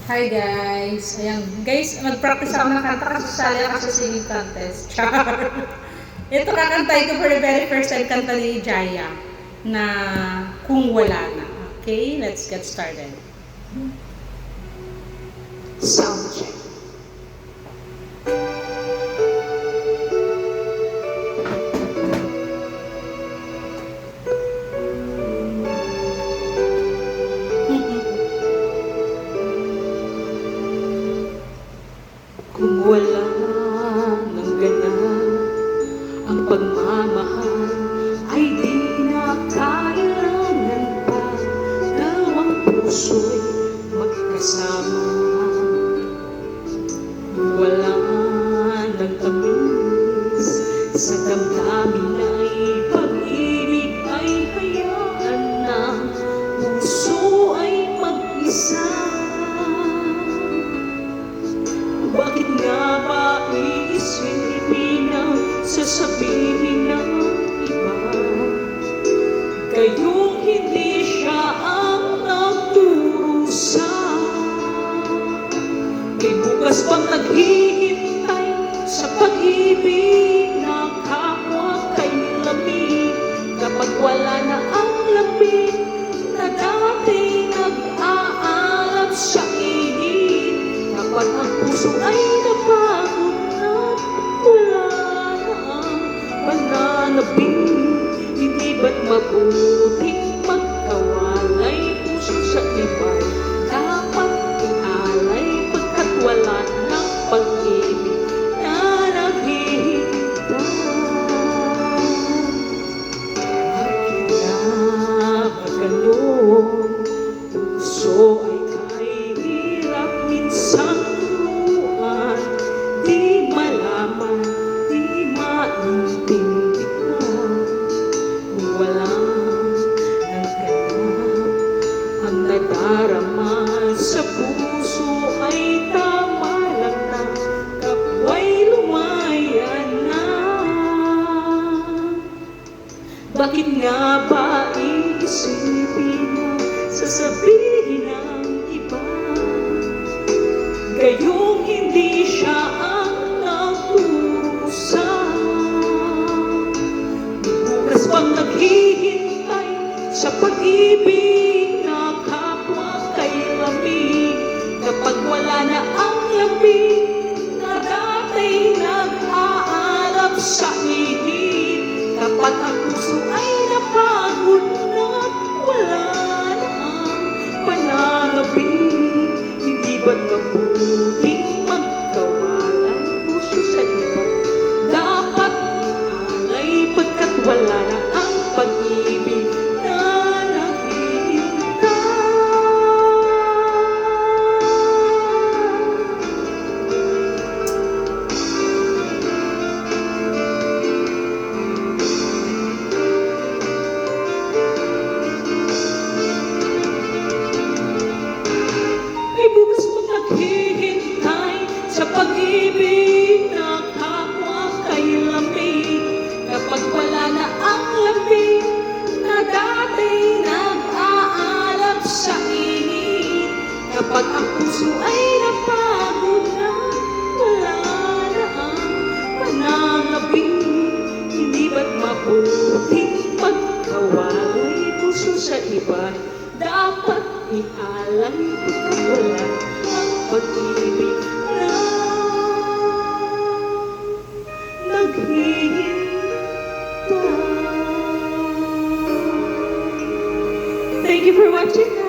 Hi guys! Ayan, guys, mag-practice ako ng kanta kasi sali ako sa singing contest. Char! Ito kakantay ko for the very first time kanta ni Jaya na Kung Wala Na. Okay, let's get started. Sound check. Kung wala ng ganang ang pagmamahal ay di na kailangan pa dalawang puso'y magkasama. Kung wala ng tamis sa damdamin ay pag-ibig ay hayaan na puso ay mag-isa. Bakit nga ba iisipin ang sasabihin ng iba? Gayong hindi siya ang nagdurusa. May bukas pang naghihintay sa pag-ibig na kapwa kay lamig. Kapag wala na ang lamig na dati nag-aalab sa init. Kapag ang puso ay napagod at wala na ang pananabing, hindi ba't mabuting magkawalay puso sa iba? Dapat ialay pagkat wala ng pag-ibig na naghihintay. Bakit nga ba ganun? Puso ay kahirap minsan turuan, di malaman, di maintindihan. Kung wala ng ganap ang nadarama sa puso ay tama lang na kapwa'y lumayan na. Bakit nga ba iisipin na sasabihin ng iba? Gayong hindi siya ang nagdurusa. May bukas pang naghihintay sa pag-ibig na kapwa kay lamig. Kapag wala na ang lamig na dati nag-aalab sa init. Kapag ang puso ay napagod na wala na ang pananabing, hindi ba't mabuting magkawalay puso sa iba? Dapat ialay pagkat wala na ang pag-ibig na naghihintay. May bukas pang naghihintay sa pag-ibig na kapwa kay lamig. Kapag wala na ang lamig na dati nag-aalab sa init. Kapag ang puso ay napagod na wala na ang pananabing, hindi ba't mabuting magkawalay puso sa iba? Dapat ialay pagkat wala ang pag-ibig na naghihintay. Thank you for watching.